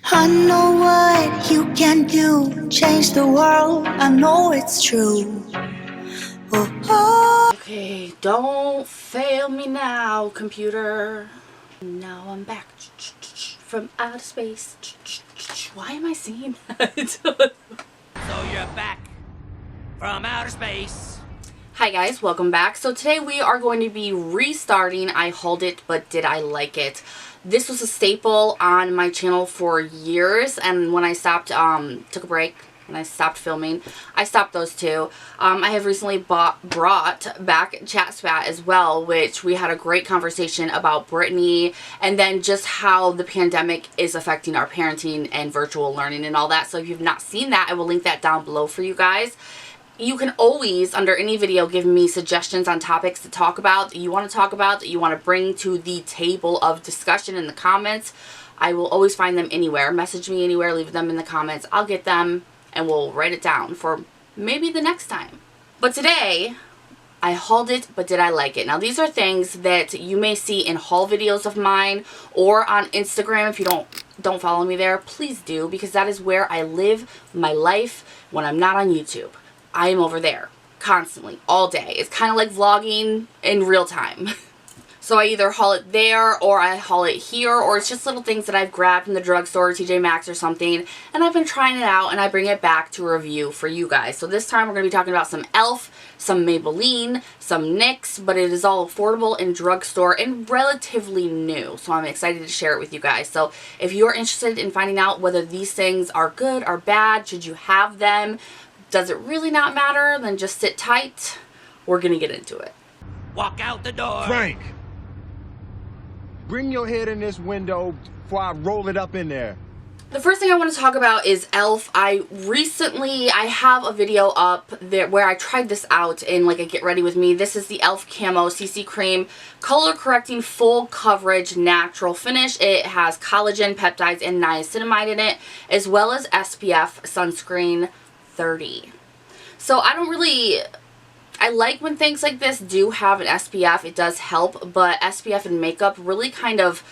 I know what you can do, change the world, I know it's true. Oh. Okay, don't fail me now, computer. Now I'm back from outer space. Why am I singing that? So you're back from outer space. Hi guys, welcome back. So today we are going to be restarting I Hauled It, But Did I Like It? This was a staple on my channel for years, and when I stopped, took a break, when I stopped filming, I stopped those two. I have recently brought back Chat Spat as well, which we had a great conversation about Brittany and then just how the pandemic is affecting our parenting and virtual learning and all that. So if you've not seen that, I will link that down below for you guys. You can always, under any video, give me suggestions on topics to talk about, that you want to talk about, that you want to bring to the table of discussion in the comments. I will always find them anywhere. Message me anywhere, leave them in the comments. I'll get them and we'll write it down for maybe the next time. But today, I hauled it, but did I like it? Now, these are things that you may see in haul videos of mine or on Instagram. If you don't follow me there, please do, because that is where I live my life when I'm not on YouTube. I am over there constantly, all day. It's kind of like vlogging in real time. So I either haul it there or I haul it here, or it's just little things that I've grabbed from the drugstore, TjMaxx or something, and I've been trying it out and I bring it back to review for you guys. So this time we're going to be talking about some e.l.f., some Maybelline, some NYX, but it is all affordable in drugstore and relatively new. So I'm excited to share it with you guys. So if you're interested in finding out whether these things are good or bad, should you have them, does it really not matter, then just sit tight. We're going to get into it. Walk out the door. Frank, bring your head in this window before I roll it up in there. The first thing I want to talk about is e.l.f. I have a video up there where I tried this out in like a get ready with me. This is the e.l.f. Camo CC Cream color correcting full coverage natural finish. It has collagen, peptides, and niacinamide in it, as well as SPF sunscreen 30. So I like when things like this do have an SPF. It does help, but SPF in makeup really kind of,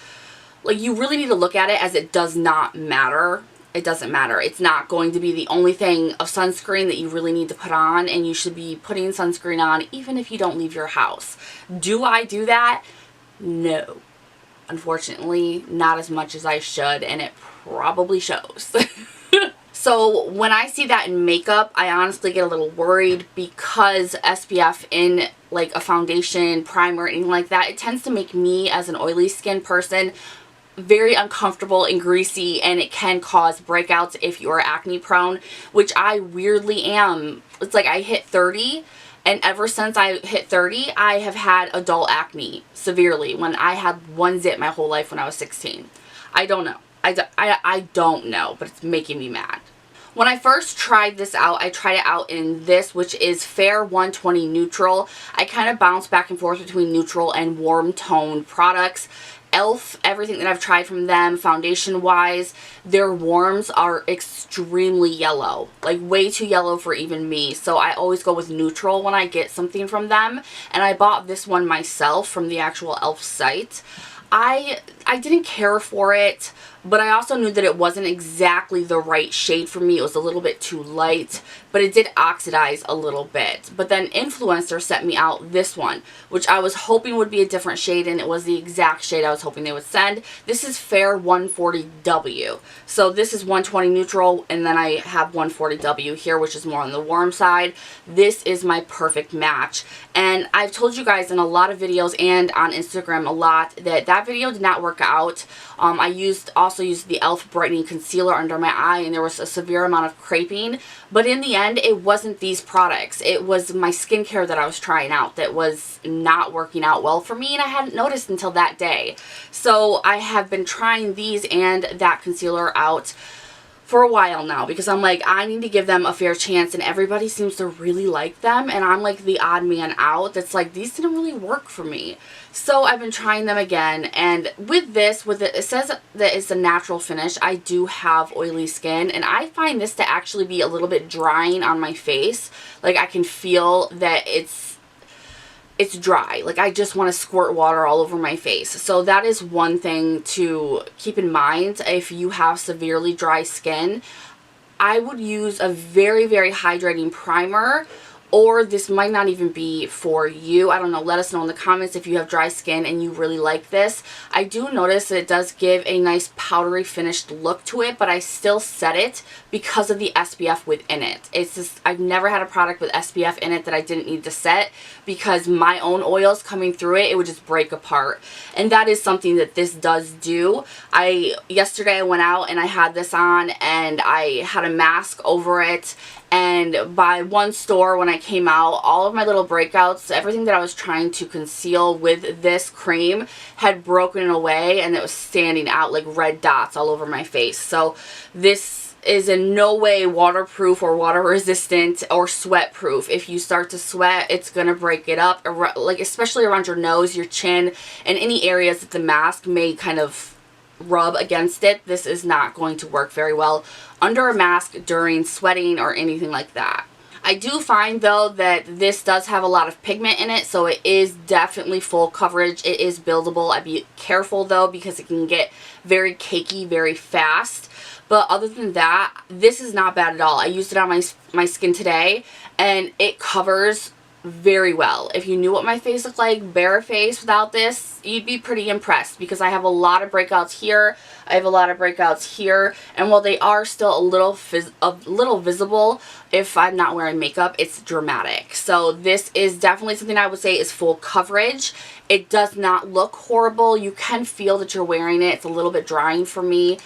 like, you really need to look at it as it does not matter. It doesn't matter. It's not going to be the only thing of sunscreen that you really need to put on, and you should be putting sunscreen on even if you don't leave your house. Do I do that? No. Unfortunately, not as much as I should, and it probably shows. So when I see that in makeup, I honestly get a little worried, because SPF in like a foundation, primer, anything like that, it tends to make me as an oily skin person very uncomfortable and greasy, and it can cause breakouts if you're acne prone, which I weirdly am. It's like I hit 30, and ever since I hit 30, I have had adult acne severely, when I had one zit my whole life when I was 16. I don't know. I don't know, but it's making me mad. When I first tried this out, I tried it out in this, which is Fair 120 Neutral. I kind of bounce back and forth between neutral and warm toned products. e.l.f., everything that I've tried from them, foundation wise, their warms are extremely yellow. Like way too yellow for even me. So I always go with neutral when I get something from them. And I bought this one myself from the actual e.l.f. site. I didn't care for it, but I also knew that it wasn't exactly the right shade for me. It was a little bit too light, but it did oxidize a little bit. But then Influencer sent me out this one, which I was hoping would be a different shade, and it was the exact shade I was hoping they would send. This is Fair 140W. So this is 120 Neutral, and then I have 140W here, which is more on the warm side. This is my perfect match. And I've told you guys in a lot of videos and on Instagram a lot that video did not work out. I also used the e.l.f. Brightening Concealer under my eye, and there was a severe amount of creping. But in the end, it wasn't these products. It was my skincare that I was trying out that was not working out well for me, and I hadn't noticed until that day. So I have been trying these and that concealer out for a while now, because I'm like, I need to give them a fair chance, and everybody seems to really like them, and I'm like the odd man out that's like, these didn't really work for me. So I've been trying them again, and with this, it says that it's a natural finish. I do have oily skin, and I find this to actually be a little bit drying on my face. Like, I can feel that it's dry. Like, I just want to squirt water all over my face. So that is one thing to keep in mind if you have severely dry skin. I would use a very, very hydrating primer, or this might not even be for you. I don't know. Let us know in the comments if you have dry skin and you really like this. I do notice that it does give a nice powdery finished look to it, but I still set it because of the SPF within it. It's just, I've never had a product with SPF in it that I didn't need to set, because my own oils coming through it, it would just break apart. And that is something that this does do. Yesterday I went out and I had this on and I had a mask over it, and by one store when I came out, all of my little breakouts, everything that I was trying to conceal with this cream had broken away, and it was standing out like red dots all over my face. So this is in no way waterproof or water resistant or sweat proof. If you start to sweat, it's gonna break it up, like especially around your nose, your chin, and any areas that the mask may kind of rub against it. This is not going to work very well under a mask during sweating or anything like that. I do find though that this does have a lot of pigment in it, so it is definitely full coverage. It is buildable. I'd be careful though, because it can get very cakey very fast. But other than that, this is not bad at all. I used it on my skin today and it covers very well. If you knew what my face looked like bare face without this, you'd be pretty impressed, because I have a lot of breakouts here, I have a lot of breakouts here, and while they are still a little visible if I'm not wearing makeup, it's dramatic. So this is definitely something I would say is full coverage. It does not look horrible. You can feel that you're wearing it. It's a little bit drying for me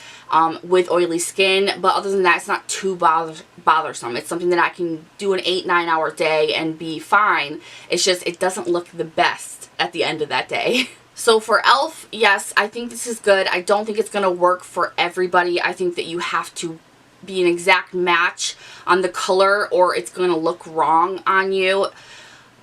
with oily skin, but other than that, it's not too bothersome. It's something that I can do an 8-9 hour day and be fine. It's just, it doesn't look the best at the end of that day. So for e.l.f., yes, I think this is good. I don't think it's going to work for everybody. I think that you have to be an exact match on the color or it's going to look wrong on you.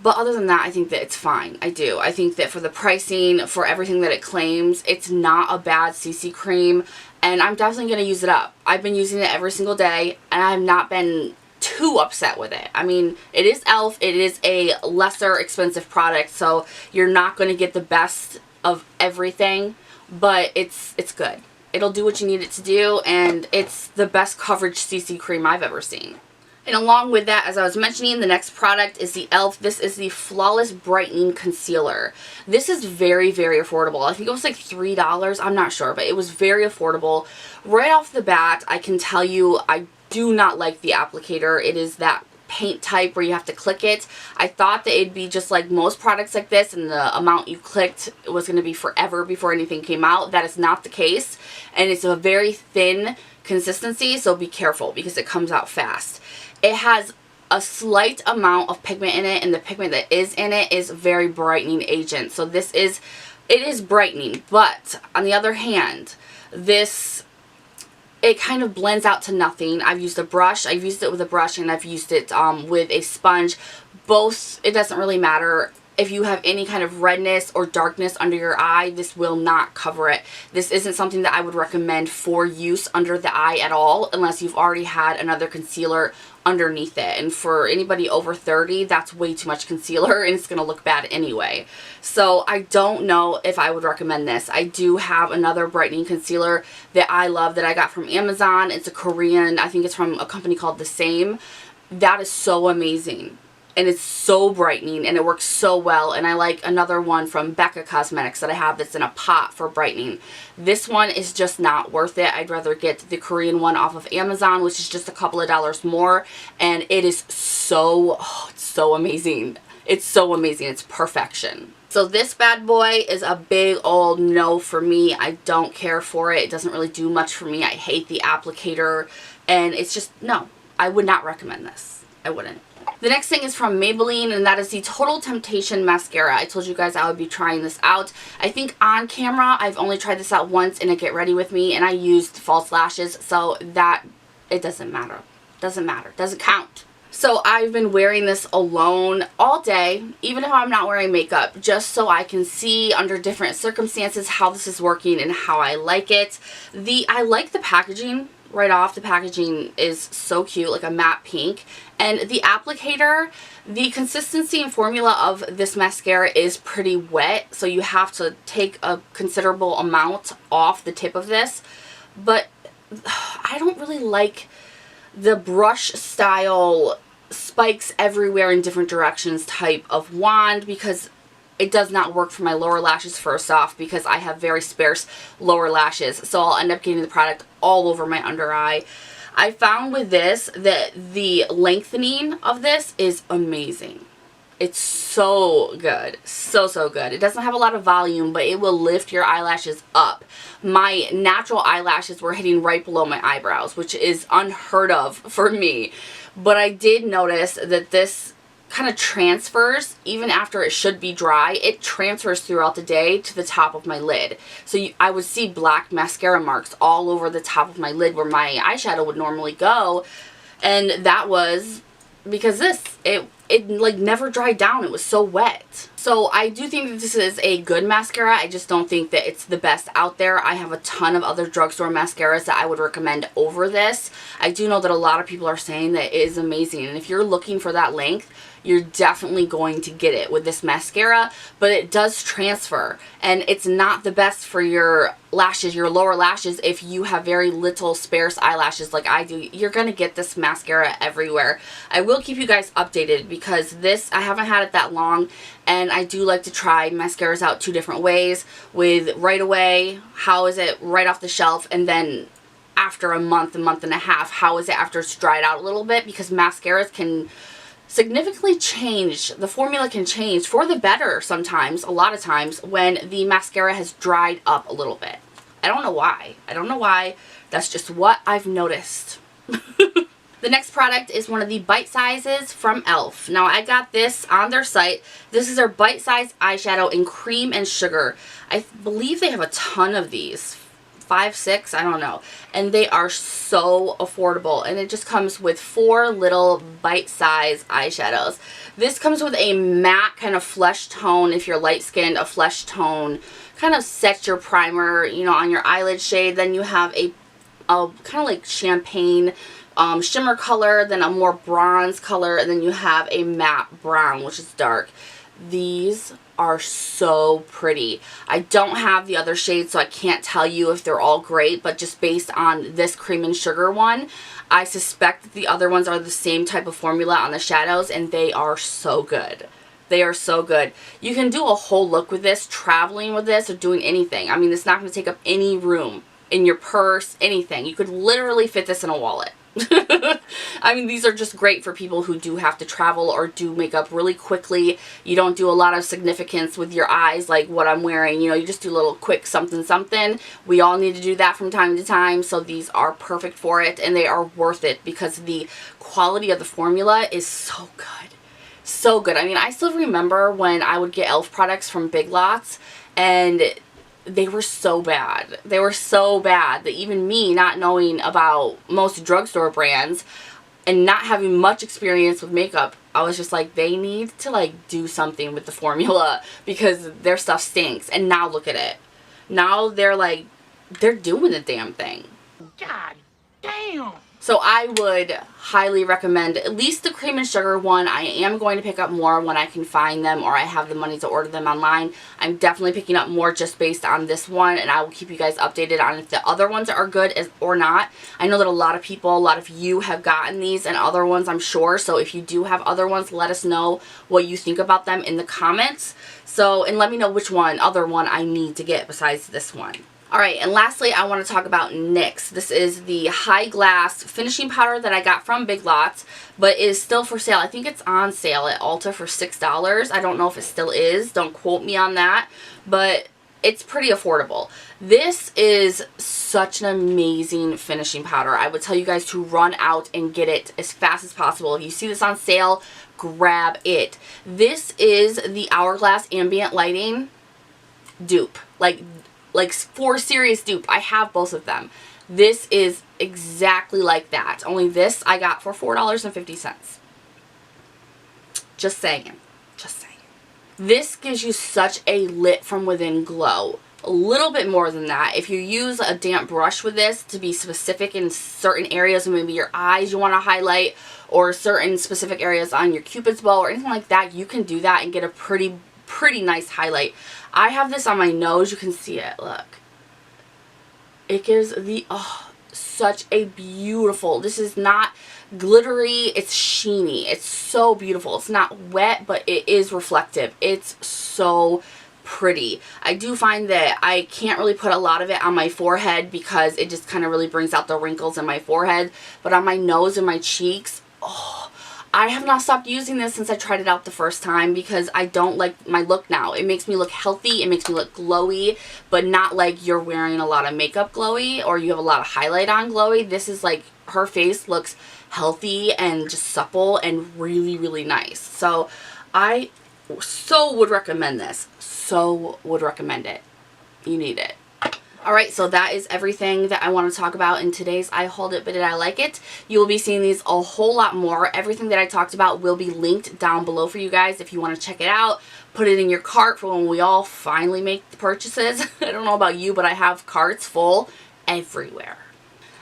But other than that, I think that it's fine. I do. I think that for the pricing, for everything that it claims, it's not a bad CC cream. And I'm definitely going to use it up. I've been using it every single day, and I've not been too upset with it. I mean, it is e.l.f. It is a lesser expensive product, so you're not going to get the best of everything, but it's good. It'll do what you need it to do, and it's the best coverage CC cream I've ever seen. And along with that, as I was mentioning, the next product is the e.l.f. This is the Flawless Brightening Concealer. This is very, very affordable. I think it was like $3. I'm not sure, but it was very affordable. Right off the bat, I can tell you I do not like the applicator. It is that paint type where you have to click it. I thought that it'd be just like most products like this, and the amount you clicked was going to be forever before anything came out. That is not the case, and it's a very thin consistency, so be careful because it comes out fast. It has a slight amount of pigment in it, and the pigment that is in it is very brightening agent. So it is brightening, but on the other hand, it kind of blends out to nothing. I've used a brush. I've used it with a brush, and I've used it with a sponge. Both, it doesn't really matter. If you have any kind of redness or darkness under your eye, this will not cover it. This isn't something that I would recommend for use under the eye at all, unless you've already had another concealer underneath it. And for anybody over 30, that's way too much concealer, and it's going to look bad anyway. So I don't know if I would recommend this. I do have another brightening concealer that I love that I got from Amazon. It's a Korean, I think it's from a company called The Same. That is so amazing. And it's so brightening, and it works so well. And I like another one from Becca Cosmetics that I have that's in a pot for brightening. This one is just not worth it. I'd rather get the Korean one off of Amazon, which is just a couple of dollars more. And it is so, it's so amazing. It's so amazing. It's perfection. So this bad boy is a big old no for me. I don't care for it. It doesn't really do much for me. I hate the applicator. And it's just, no. I would not recommend this. I wouldn't. The next thing is from Maybelline, and that is the Total Temptation Mascara. I told you guys I would be trying this out. I think on camera, I've only tried this out once in a Get Ready With Me, and I used false lashes, so that, it doesn't matter. Doesn't matter. Doesn't count. So I've been wearing this alone all day, even if I'm not wearing makeup, just so I can see under different circumstances how this is working and how I like it. I like the packaging right off. The packaging is so cute, like a matte pink. And the applicator, the consistency and formula of this mascara is pretty wet, so you have to take a considerable amount off the tip of this. But I don't really like the brush style spikes everywhere in different directions type of wand, because it does not work for my lower lashes, first off, because I have very sparse lower lashes. So I'll end up getting the product all over my under eye. I found with this that the lengthening of this is amazing. It's so good. So, so good. It doesn't have a lot of volume, but it will lift your eyelashes up. My natural eyelashes were hitting right below my eyebrows, which is unheard of for me. But I did notice that this kind of transfers even after it should be dry. It transfers throughout the day to the top of my lid. So I would see black mascara marks all over the top of my lid where my eyeshadow would normally go. And that was because it like never dried down. It was so wet. So I do think that this is a good mascara. I just don't think that it's the best out there. I have a ton of other drugstore mascaras that I would recommend over this. I do know that a lot of people are saying that it is amazing. And if you're looking for that length, you're definitely going to get it with this mascara, but it does transfer, and it's not the best for your lashes, your lower lashes. If you have very little sparse eyelashes like I do, you're going to get this mascara everywhere. I will keep you guys updated because this, I haven't had it that long, and I do like to try mascaras out 2 different ways, with right away, how is it right off the shelf, and then after a month and a half, how is it after it's dried out a little bit, because mascaras can significantly change. The formula can change for the better sometimes, a lot of times, when the mascara has dried up a little bit. I don't know why. I don't know why. That's just what I've noticed. The next product is one of the bite sizes from e.l.f. Now, I got this on their site. This is their bite size eyeshadow in cream and sugar. I believe they have a ton of these. 5, 6, I don't know, and they are so affordable, and it just comes with 4 little bite-size eyeshadows. This comes with a matte kind of flesh tone. If you're light-skinned, a flesh tone kind of sets your primer, you know, on your eyelid shade. Then you have a kind of like champagne shimmer color, then a more bronze color, and then you have a matte brown, which is dark. These are so pretty. I don't have the other shades, so I can't tell you if they're all great, but just based on this cream and sugar one, I suspect that the other ones are the same type of formula on the shadows, and they are so good. They are so good. You can do a whole look with this, traveling with this, or doing anything. I mean, it's not going to take up any room in your purse, anything. You could literally fit this in a wallet. I mean, these are just great for people who do have to travel or do makeup really quickly. You don't do a lot of significance with your eyes like what I'm wearing. You know, you just do a little quick something something. We all need to do that from time to time, so these are perfect for it, and they are worth it because the quality of the formula is so good. So good. I mean, I still remember when I would get e.l.f. products from Big Lots, and they were so bad. They were so bad that even me, not knowing about most drugstore brands and not having much experience with makeup, I was just like, they need to like do something with the formula because their stuff stinks. And now look at it. Now they're like, they're doing the damn thing. God damn! So I would highly recommend at least the cream and sugar one. I am going to pick up more when I can find them or I have the money to order them online. I'm definitely picking up more just based on this one, and I will keep you guys updated on if the other ones are good or not. I know that a lot of people, a lot of you have gotten these and other ones, I'm sure. So if you do have other ones, let us know what you think about them in the comments. So, and let me know which other one I need to get besides this one. Alright, and lastly, I want to talk about NYX. This is the High Glass finishing powder that I got from Big Lots, but is still for sale. I think it's on sale at Ulta for $6. I don't know if it still is. Don't quote me on that, but it's pretty affordable. This is such an amazing finishing powder. I would tell you guys to run out and get it as fast as possible. If you see this on sale, grab it. This is the Hourglass Ambient Lighting dupe. Like for serious dupe. I have both of them. This is exactly like that. Only this I got for $4.50. Just saying. Just saying. This gives you such a lit from within glow. a little bit more than that. If you use a damp brush with this to be specific in certain areas, maybe your eyes you want to highlight, or certain specific areas on your Cupid's bow or anything like that, you can do that and get a pretty nice highlight. I have this on my nose. You can see it. Look. It gives the, oh, such a beautiful, this is not glittery, it's sheeny. It's so beautiful. It's not wet, but it is reflective. It's so pretty. I do find that I can't really put a lot of it on my forehead because it just kind of really brings out the wrinkles in my forehead. But on my nose and my cheeks, oh, I have not stopped using this since I tried it out the first time because I don't like my look now. It makes me look healthy. It makes me look glowy, but not like you're wearing a lot of makeup glowy or you have a lot of highlight on glowy. This is like, her face looks healthy and just supple and really, really nice. So I so would recommend this. So would recommend it. You need it. Alright, so that is everything that I want to talk about in today's I Hauled It But Did I Like It. You will be seeing these a whole lot more. Everything that I talked about will be linked down below for you guys if you want to check it out. Put it in your cart for when we all finally make the purchases. I don't know about you, but I have carts full everywhere.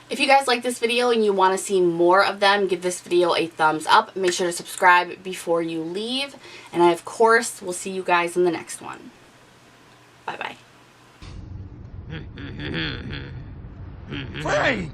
If you guys like this video and you want to see more of them, give this video a thumbs up. Make sure to subscribe before you leave. And I, of course, will see you guys in the next one. Bye-bye. Frank!